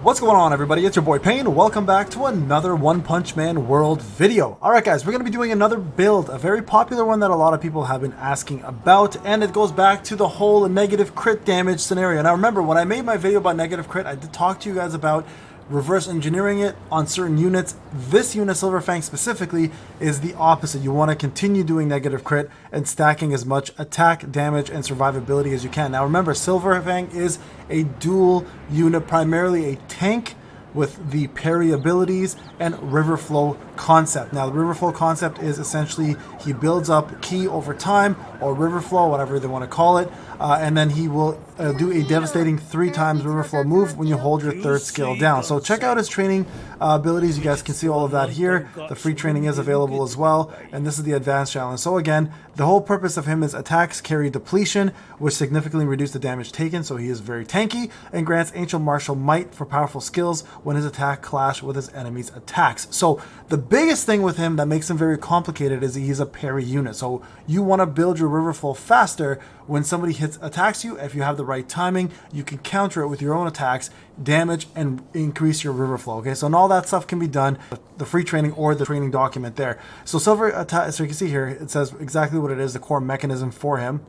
What's going on, everybody? It's your boy Payne. Welcome back to another One Punch Man World video. Alright guys, we're going to be doing another build, a very popular one that a lot of people have been asking about, and it goes back to the whole negative crit damage scenario. Now remember, when I made my video about negative crit, I did talk to you guys about reverse engineering it on certain units. This unit, Silverfang specifically, is the opposite. You want to continue doing negative crit and stacking as much attack, damage, and survivability as you can. Now remember, Silverfang is a dual unit, primarily a tank with the parry abilities and river flow concept. Now the river flow concept is essentially he builds up ki over time, or river flow, whatever they want to call it, and then he will do a devastating 3 times river flow move when you hold your 3rd skill down. So check out his training abilities. You guys can see all of that here. The free training is available as well, and this is the advanced challenge. So again, the whole purpose of him is attacks carry depletion, which significantly reduce the damage taken, so he is very tanky, and grants ancient martial might for powerful skills when his attack clash with his enemy's attacks. So the biggest thing with him that makes him very complicated is he's a parry unit. So you want to build your river flow faster. When somebody attacks you, if you have the right timing, you can counter it with your own attacks, damage, and increase your river flow. Okay, so and all that stuff can be done the free training or the training document there. So so you can see here, it says exactly what it is, the core mechanism for him.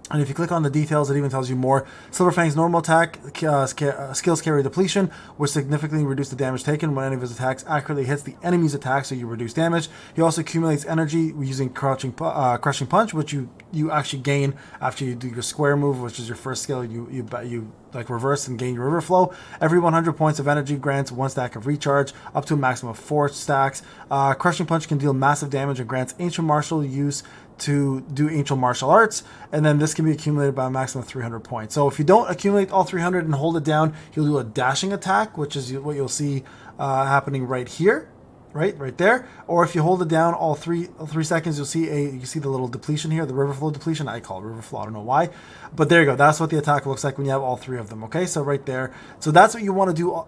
And if you click on the details, it even tells you more. Silverfang's normal attack skills carry depletion, which significantly reduce the damage taken when any of his attacks accurately hits the enemy's attack, so you reduce damage. He also accumulates energy using crushing punch, which you actually gain after you do your square move, which is your first skill. You like reverse and gain your river flow. Every 100 points of energy grants 1 stack of recharge, up to a maximum of 4 stacks. Crushing punch can deal massive damage and grants ancient martial use to do ancient martial arts, and then this can be accumulated by a maximum of 300 points. So if you don't accumulate all 300 and hold it down, he'll do a dashing attack, which is what you'll see happening right here, right there. Or if you hold it down all three seconds, you see the little depletion here, the river flow depletion. I call it river flow, I don't know why, but there you go. That's what the attack looks like when you have all 3 of them. Okay, so right there. So that's what you want to do.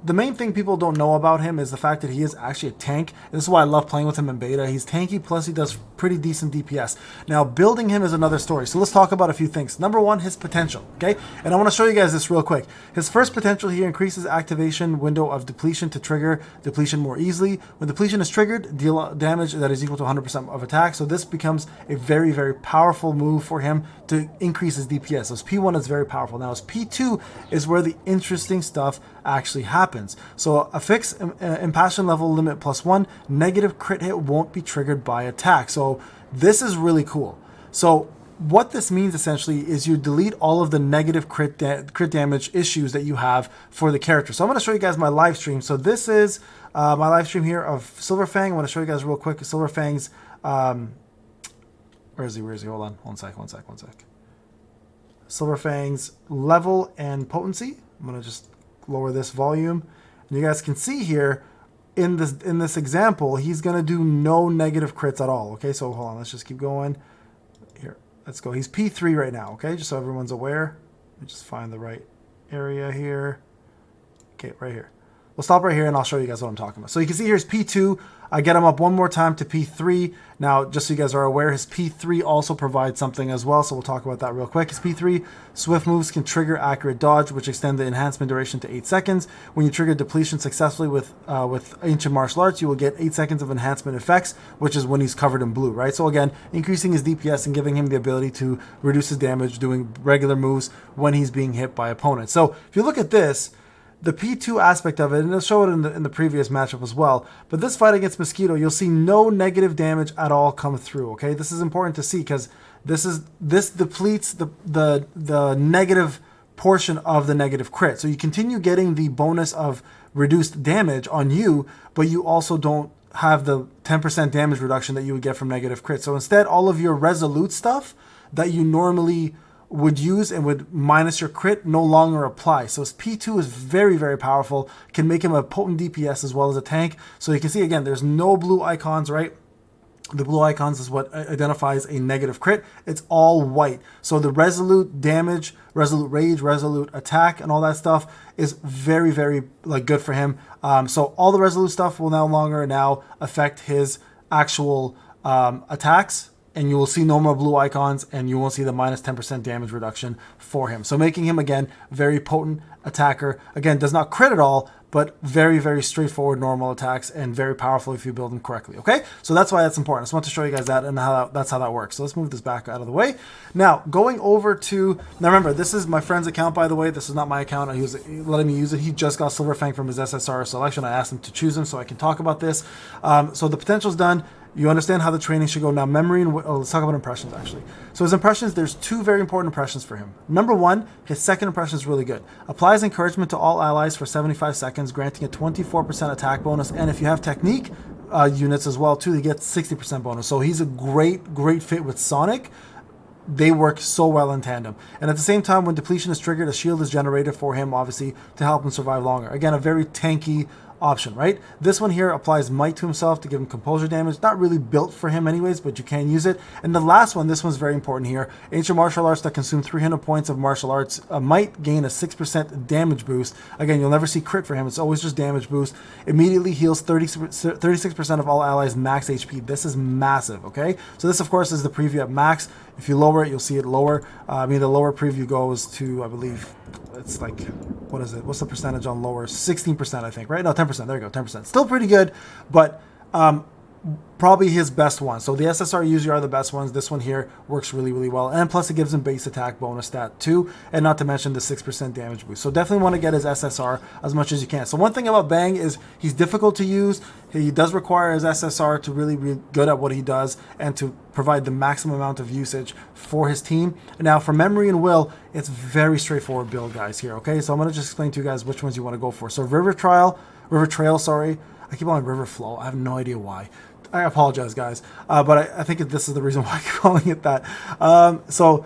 The main thing people don't know about him is the fact that he is actually a tank. This is why I love playing with him in beta. He's tanky, plus he does pretty decent DPS. Now, building him is another story. So let's talk about a few things. Number 1, his potential, okay? And I want to show you guys this real quick. His first potential here increases activation window of depletion to trigger depletion more easily. When depletion is triggered, deal damage that is equal to 100% of attack. So this becomes a very, very powerful move for him to increase his DPS. So his P1 is very powerful. Now his P2 is where the interesting stuff actually happens. So a fixed impassion level limit +1, negative crit hit won't be triggered by attack. So this is really cool. So what this means essentially is you delete all of the negative crit damage issues that you have for the character. So I'm going to show you guys my live stream. So this is my live stream here of Silverfang. I want to show you guys real quick Silverfang's where is he? Hold on, one sec. Silverfang's level and potency. I'm going to just lower this volume, and you guys can see here in this example, he's going to do no negative crits at all. Okay, so hold on, let's just keep going here. Let's go. He's P3 right now. Okay, just so everyone's aware. Let me just find the right area here. Okay, right here. We'll stop right here and I'll show you guys what I'm talking about. So you can see here's P2. I get him up one more time to P3. Now, just so you guys are aware, his P3 also provides something as well, so we'll talk about that real quick. His P3, swift moves can trigger accurate dodge, which extend the enhancement duration to 8 seconds. When you trigger depletion successfully with ancient martial arts, you will get 8 seconds of enhancement effects, which is when he's covered in blue, right? So again, increasing his DPS and giving him the ability to reduce his damage doing regular moves when he's being hit by opponents. So if you look at this, the P2 aspect of it, and it'll show it in the previous matchup as well, but this fight against Mosquito, you'll see no negative damage at all come through, okay? This is important to see because this depletes the negative portion of the negative crit. So you continue getting the bonus of reduced damage on you, but you also don't have the 10% damage reduction that you would get from negative crit. So instead, all of your resolute stuff that you normally would use and would minus your crit no longer apply. So his P2 is very, very powerful, can make him a potent DPS as well as a tank. So you can see again, there's no blue icons, right? The blue icons is what identifies a negative crit. It's all white. So the resolute damage, resolute rage, resolute attack, and all that stuff is very, very good for him. So all the resolute stuff will no longer affect his actual attacks and you will see no more blue icons, and you won't see the minus 10% damage reduction for him. So making him, again, very potent attacker. Again, does not crit at all, but very, very straightforward normal attacks and very powerful if you build them correctly, okay? So that's why that's important. I just want to show you guys that and that's how that works. So let's move this back out of the way. Now, going over to, now remember, this is my friend's account, by the way. This is not my account. He was letting me use it. He just got Silverfang from his SSR selection. I asked him to choose him so I can talk about this. So the potential's done. You understand how the training should go. Now, memory and let's talk about impressions, actually. So his impressions, there's two very important impressions for him. Number one, his second impression is really good. Applies encouragement to all allies for 75 seconds, granting a 24% attack bonus. And if you have technique units as well, too, they get 60% bonus. So he's a great fit with Sonic. They work so well in tandem. And at the same time, when depletion is triggered, a shield is generated for him, obviously, to help him survive longer. Again, a very tanky option, right? This one here applies might to himself to give him composure damage. Not really built for him anyways, but you can use it. And the last one, this one's very important here. Ancient martial arts that consume 300 points of martial arts might gain a 6% damage boost. Again, you'll never see crit for him. It's always just damage boost. Immediately heals 36% of all allies max HP. This is massive, okay? So this, of course, is the preview at max. If you lower it, you'll see it lower. The lower preview goes to, I believe, it's like, what is it? What's the percentage on lower? 16%, I think, right? No, 10%. There you go, 10%. Still pretty good, but probably his best one. So the SSR usually are the best ones. This one here works really well. And plus it gives him base attack bonus stat too. And not to mention the 6% damage boost. So definitely want to get his SSR as much as you can. So one thing about Bang is he's difficult to use. He does require his SSR to really be good at what he does and to provide the maximum amount of usage for his team. Now for memory and will, it's very straightforward build, guys, here, okay? So I'm going to just explain to you guys which ones you want to go for. So River Trail, sorry. I keep on River Flow. I have no idea why. I apologize, guys. But I think this is the reason why I keep calling it that. So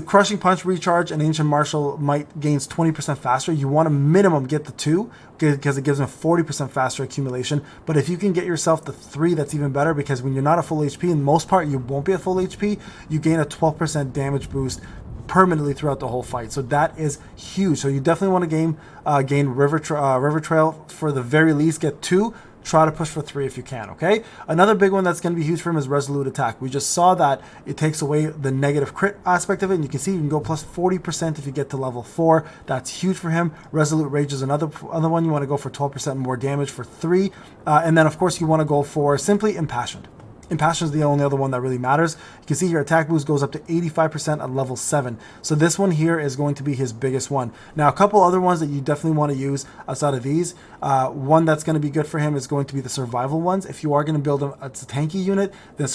Crushing Punch, Recharge, and Ancient Martial Might gains 20% faster. You want to minimum get the 2 because it gives them 40% faster accumulation. But if you can get yourself the 3, that's even better, because when you're not at full HP, in the most part, you won't be at full HP, you gain a 12% damage boost permanently throughout the whole fight. So that is huge. So you definitely want to gain River Trail for the very least. Get 2. Try to push for 3 if you can, okay? Another big one that's going to be huge for him is Resolute Attack. We just saw that it takes away the negative crit aspect of it, and you can see you can go plus 40% if you get to level 4. That's huge for him. Resolute Rage is another one. You want to go for 12% more damage for 3. And then, of course, you want to go for simply Impassioned. Impassion is the only other one that really matters. You can see your attack boost goes up to 85% at level 7. So this one here is going to be his biggest one. Now, a couple other ones that you definitely want to use outside of these. One that's going to be good for him is going to be the survival ones. If you are going to build him as a tanky unit, then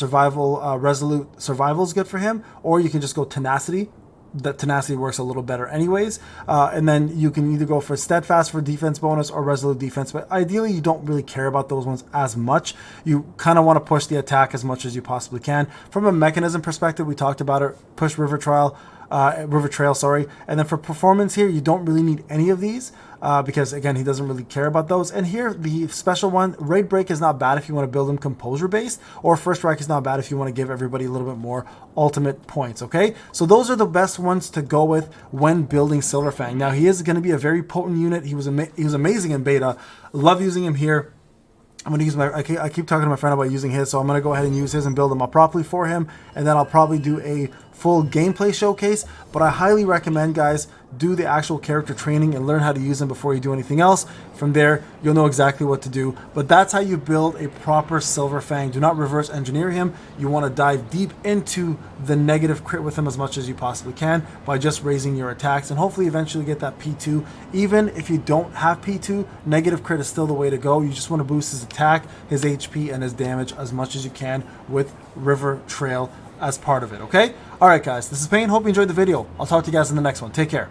Resolute Survival is good for him. Or you can just go Tenacity. That Tenacity works a little better anyways. And then you can either go for Steadfast for defense bonus or Resolute Defense, but ideally you don't really care about those ones as much. You kind of want to push the attack as much as you possibly can. From a mechanism perspective, we talked about it, push River Trail, and then for performance here, you don't really need any of these. Because again, he doesn't really care about those. And here, the special one, Raid Break is not bad if you want to build him composure based, or First Strike is not bad if you want to give everybody a little bit more ultimate points, okay? So those are the best ones to go with when building Silverfang. Now, he is going to be a very potent unit. He was amazing in beta. Love using him here. I'm going to use I keep talking to my friend about using his, so I'm going to go ahead and use his and build him up properly for him, and then I'll probably do a full gameplay showcase. But I highly recommend, guys, do the actual character training and learn how to use them before you do anything else. From there, you'll know exactly what to do. But that's how you build a proper Silverfang. Do not reverse engineer him. You want to dive deep into the negative crit with him as much as you possibly can by just raising your attacks, and hopefully eventually get that P2. Even if you don't have P2, negative crit is still the way to go. You just want to boost his attack, his HP, and his damage as much as you can with River Trail as part of it, okay? Alright guys, this is Payne. Hope you enjoyed the video. I'll talk to you guys in the next one. Take care.